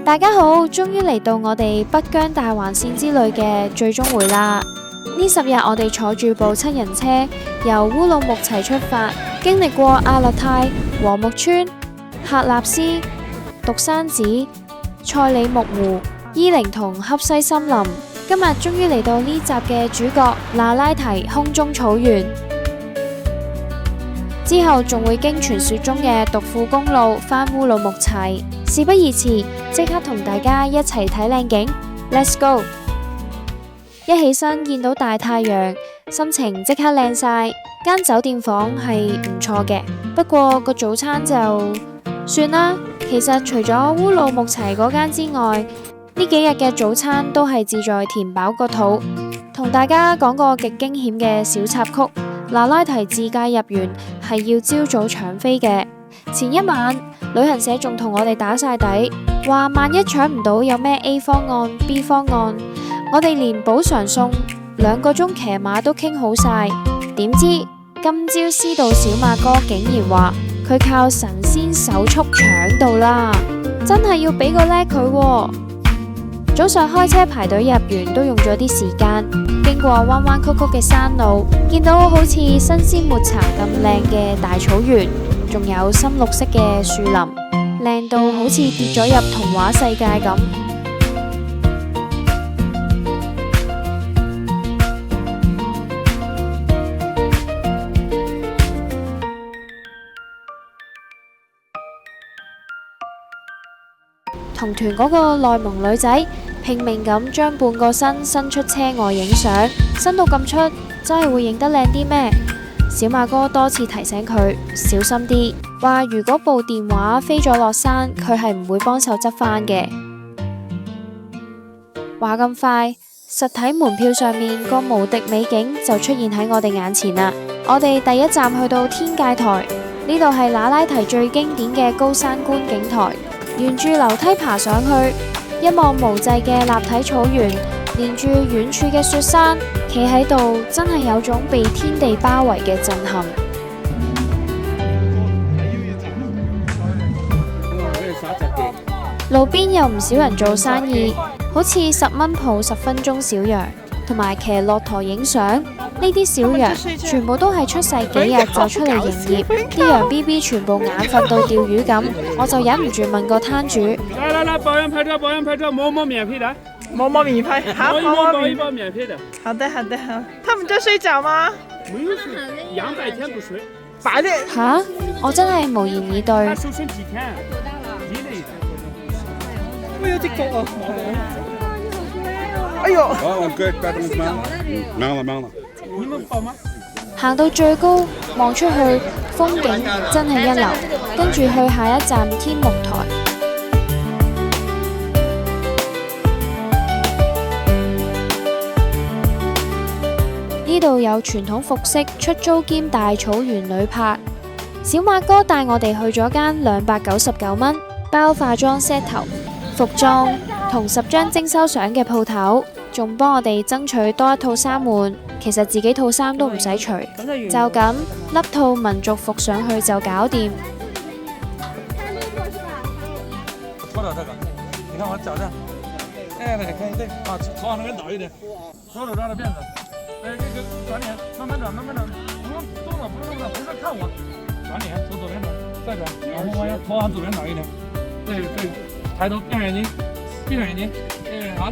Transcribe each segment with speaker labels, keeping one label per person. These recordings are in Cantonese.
Speaker 1: 大家好，終於嚟到我哋北疆大環線之旅嘅最終回啦！呢10日我哋坐住部7人車，由烏魯木齊出發，經歷過阿勒泰、和木村、喀納斯、獨山寺、賽里木湖、伊靈同恰西森林。今日終於嚟到呢集嘅主角那拉提空中草原，之後仲會經傳說中嘅獨庫公路返烏魯木齊。事不宜遲，即刻同大家一齊睇靚景 ，Let's go！ 一起身見到大太陽，心情即刻靚晒。間酒店房係唔錯嘅，不過個早餐就算啦。其實除咗烏魯木齊嗰間之外，呢幾日嘅早餐都係志在填飽個肚。同大家講個極驚險嘅小插曲，那拉提自駕入園係要朝早搶飛嘅。前一晚旅行社仲同我哋打晒底，話萬一搶唔到有咩 A 方案 B 方案，我哋連補償送2個鐘騎馬都傾好晒。點知今朝思道小馬哥竟然話佢靠神仙手速搶到啦，真係要俾個叻佢喎。早上開車排隊入園都用咗啲時間，經過彎彎曲曲嘅山路，見到好似新鮮抹茶咁靚嘅大草原，仲有深綠色嘅樹林，靚到好似跌咗入童話世界咁。同團嗰個內蒙女仔拼命咁將半個身伸出車外影相，伸到咁出，真係會影得靚啲咩？小馬哥多次提醒佢小心啲，話如果部電話飛咗落山，佢係唔會幫手執返嘅。話咁快，實體門票上面個無敵美景就出現喺我哋眼前啦！我哋第一站去到天界台，呢度係那拉提最經典嘅高山觀景台，沿住樓梯爬上去，一望無際嘅立體草原，連住遠處嘅雪山，企喺度真係有種被天地包圍嘅震撼。路邊有唔少人做生意，好似10蚊鋪10分鐘小羊，同埋騎駱駝影相。呢啲小羊全部都係出世幾日就出嚟營業，啲羊 BB 全部眼瞓到釣魚咁，我就忍唔住問個攤主：
Speaker 2: 來，保養拍照，某某免費的，
Speaker 3: 某某免費，好，
Speaker 2: 某一包免費的。
Speaker 3: 好的，好。他們在睡覺嗎？
Speaker 2: 沒有睡，羊白天不睡。
Speaker 3: 白天
Speaker 1: 吓？我真係無言以對。
Speaker 2: 他收成幾天？
Speaker 3: 我有隻角啊！哎呦！
Speaker 2: 你們包嗎？
Speaker 1: 行到最高，望出去風景真係一流，跟住去下一站天目台。呢度有傳統服飾出租兼大草原旅拍。小馬哥帶我哋去咗間299蚊包化妝 set 頭、服裝同10張徵收相嘅鋪頭，仲幫我哋爭取多一套衫換。其實自己套衫都唔使除，就咁笠套民族服上去就搞掂。
Speaker 2: 搓到這個，你看我腳這，來看這啊，頭往那邊倒一點，左手抓着辮子，這個轉臉，慢慢轉，不用動了，不是看我，轉臉，從左邊轉，再轉，然後頭往左邊倒一點，對，抬頭，閉上眼睛，好，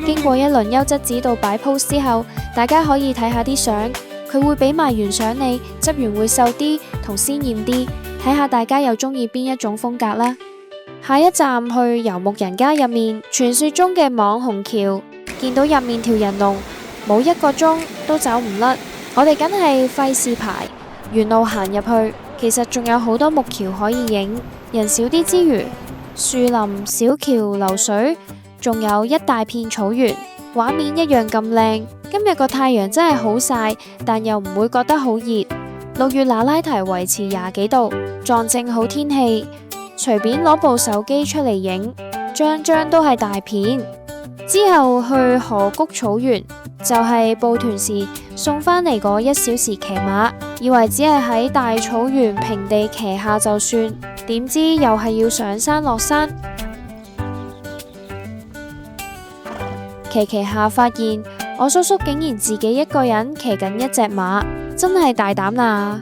Speaker 1: 經過一輪優質指導擺 pose 之後，大家可以睇下啲相，佢會俾埋原相你，執完會瘦啲同鮮豔啲，睇下大家又中意邊一種風格啦。下一站去游牧人家入面，傳說中嘅網紅橋，見到入面條人龍，冇1個鐘都走唔甩，我哋梗係費事排，沿路行入去，其實仲有好多木橋可以影，人少啲之餘，樹林、小橋流水，仲有一大片草原，畫面一樣咁靚。今日個太陽真係好曬，但又唔會覺得好熱。6月那拉提維持20幾度，撞正好天氣，隨便攞部手機出嚟影，張張都係大片。之後去河谷草原，就係報團時送返嚟嗰1小時騎馬，以為只係喺大草原平地騎下就算，點知又係要上山落山。騎騎下發現我叔叔竟然自己一個人騎緊一隻馬，真係大膽啦！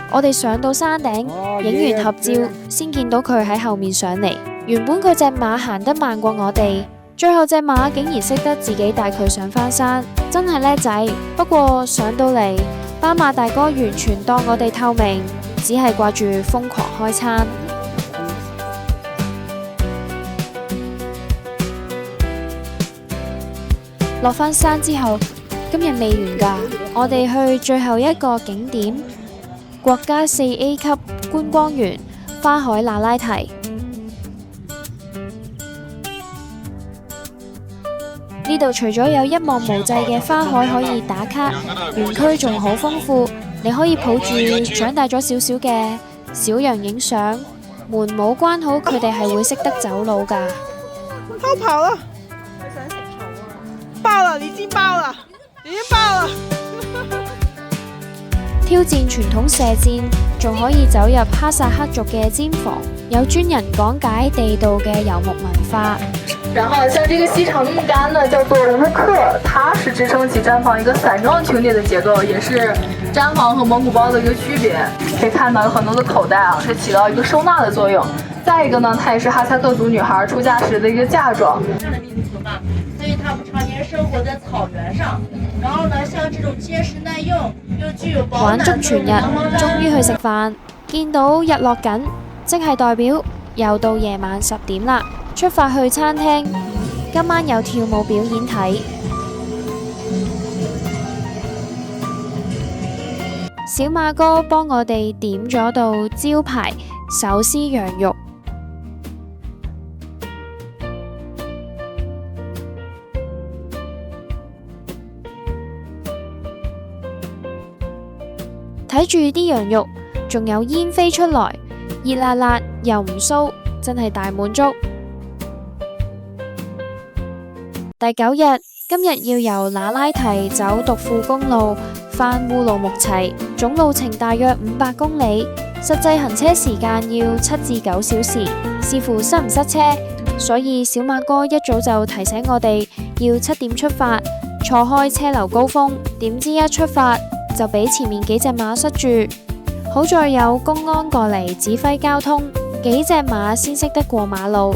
Speaker 1: 我哋上到山頂，影完合照，先見到佢喺後面上嚟。原本佢隻馬行得慢過我哋，最後隻馬竟然識得自己帶佢上返山，真係叻仔。不過上到嚟，斑馬大哥完全當我哋透明，只係掛住瘋狂開餐。落返山之後，今日未完㗎，我哋去最後一個景點。國家4A 級觀光園花海那拉提，呢度除咗有一望無際嘅花海可以打卡，園區仲好豐富，你可以抱住長大咗少少嘅小羊影相。門冇關好，佢哋係會識得走路㗎。
Speaker 3: 偷跑了，爆了，你已經爆了，已經爆了。
Speaker 1: 挑戰傳統射箭，仲可以走入哈薩克族嘅氈房，有專人講解地道嘅游牧文化。
Speaker 4: 然後像這個西長木杆呢，叫做烏克，它是支撐起氈房一個散狀群體的結構，也是氈房和蒙古包的一個區別。可以看到有很多的口袋啊，是起到一個收納的作用。再一個呢，它也是哈薩克族女孩出嫁時的一個嫁妝。
Speaker 5: 所以他們常年生活在草原上，然後呢，像這種結實耐用又具有保暖
Speaker 1: 玩足全日，終於去食飯，見到日落緊，即係代表又到夜晚10點啦。出發去餐廳，今晚有跳舞表演睇。小馬哥幫我哋點咗道招牌手撕羊肉。睇住啲羊肉，仲有煙飛出來，熱辣辣又唔酥，真係大滿足。第9日，今日要由那拉提走獨庫公路返烏魯木齊，總路程大約500公里，實際行車時間要7至9小時，視乎塞唔塞車。所以小馬哥一早就提醒我哋要7點出發，錯開車流高峰。點知一出發就俾前面幾隻馬塞住，好在有公安過嚟指揮交通，幾隻馬先識得過馬路。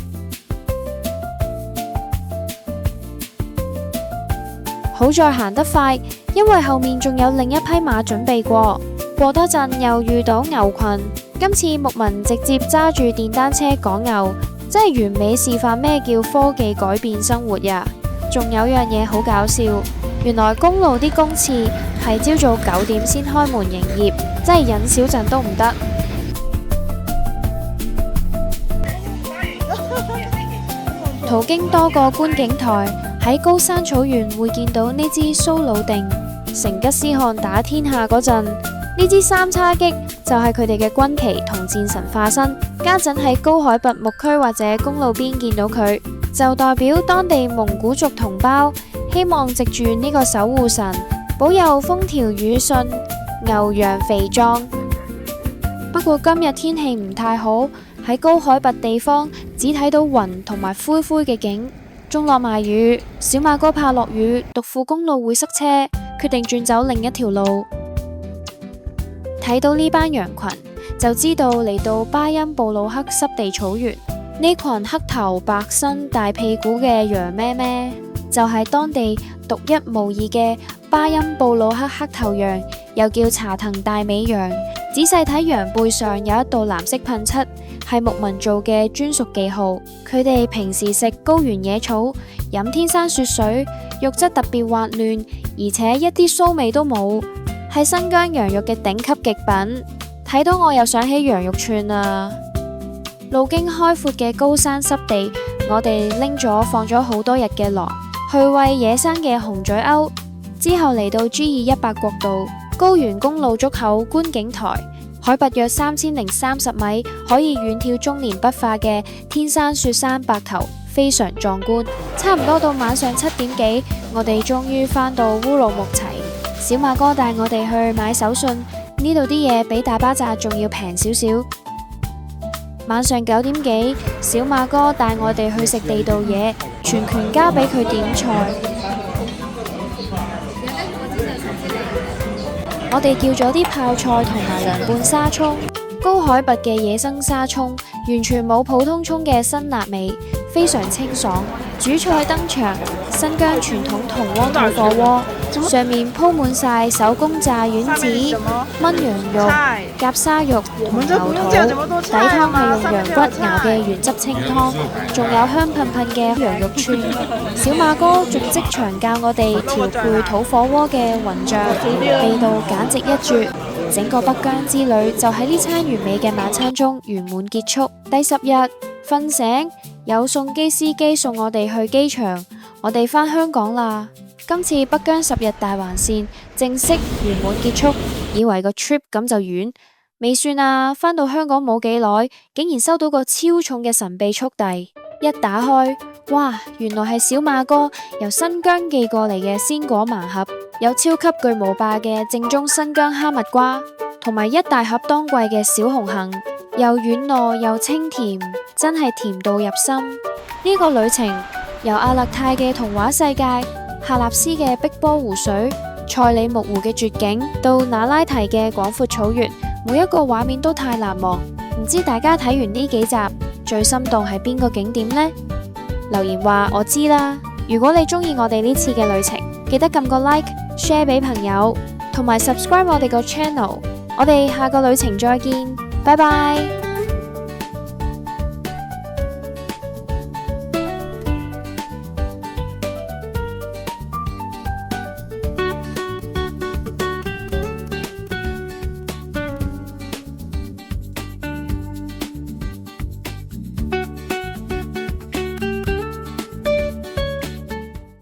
Speaker 1: 好在行得快，因為後面仲有另一批馬準備過。過多陣又遇到牛群，今次牧民直接揸住電單車趕牛，真係完美示範咩叫科技改變生活呀！仲有樣嘢好搞笑，原來公路啲公廁係朝早9點先開門營業，真係忍少陣都唔得。途經多個觀景台，喺高山草原會見到呢支蘇魯定。成吉思汗打天下嗰陣，呢支三叉戟就係佢哋嘅軍旗同戰神化身。家陣喺高海拔牧區或者公路邊見到佢，就代表當地蒙古族同胞希望藉住呢個守護神，保佑風調雨順、牛羊肥壯。不過今日天氣唔太好，喺高海拔地方只睇到雲同埋灰灰嘅景，仲落埋雨。小馬哥怕落雨，獨庫公路會塞車，決定轉走另一條路。睇到呢班羊群，就知道嚟到巴音布魯克濕地草原。呢群黑頭白身大屁股嘅羊咩咩，就係當地獨一無二嘅巴音布魯克黑頭羊，又叫查藤大美羊。仔細睇羊背上有一道藍色噴漆，係牧民做嘅專屬記號。佢哋平時食高原野草，飲天山雪水，肉質特別滑嫩，而且一啲騷味都冇，係新疆羊肉嘅頂級極品。睇到我又想起羊肉串啦。路經開闊嘅高山濕地，我哋拎咗放咗好多日嘅狼去餵野生嘅紅嘴鷗。之後嚟到 G2 100國道高原公路竹口觀景台，海拔約3030米，可以遠眺終年不化嘅天山雪山白頭，非常壯觀。差唔多到晚上7點幾，我哋終於返到烏魯木齊。小馬哥帶我哋去買手信，呢度啲嘢比大巴扎仲要平少少。晚上9點幾，小馬哥帶我哋去食地道嘢，全權交俾佢點菜。我哋叫咗啲泡菜同埋涼拌沙葱，高海拔嘅野生沙葱，完全冇普通葱嘅辛辣味，非常清爽。主菜登場，新疆傳統銅鍋土火鍋，上面鋪滿晒手工炸丸子、炆羊肉、夾沙肉同牛肚，底湯係用羊骨熬嘅原汁清湯，仲有香噴噴嘅羊肉串。小馬哥仲即場教我哋調配土火鍋嘅混醬，味道簡直一絕。整個北疆之旅就喺呢餐完美嘅晚餐中圓滿結束。第10日瞓醒，有送機司機送我哋去機場，我哋返香港啦。今次北疆10日大環線正式圓滿結束，以為個 trip 咁就完，未算啊！返到香港冇幾耐，竟然收到個超重嘅神秘速遞，一打開，哇！原來係小馬哥由新疆寄過嚟嘅鮮果盲盒，有超級巨無霸嘅正宗新疆哈密瓜，同埋一大盒當季嘅小紅杏，又軟糯又清甜，真係甜到入心。呢個旅程由阿勒泰嘅童話世界、喀納斯嘅碧波湖水、賽里木湖嘅絕景，到那拉提嘅廣闊草原，每一個畫面都太難忘。唔知大家睇完呢幾集最心動係邊個景點呢？留言話我知啦。如果你中意我哋呢次嘅旅程，記得撳個 like、share 俾朋友，同埋 subscribe 我哋個 channel。我哋下個旅程再見，拜拜。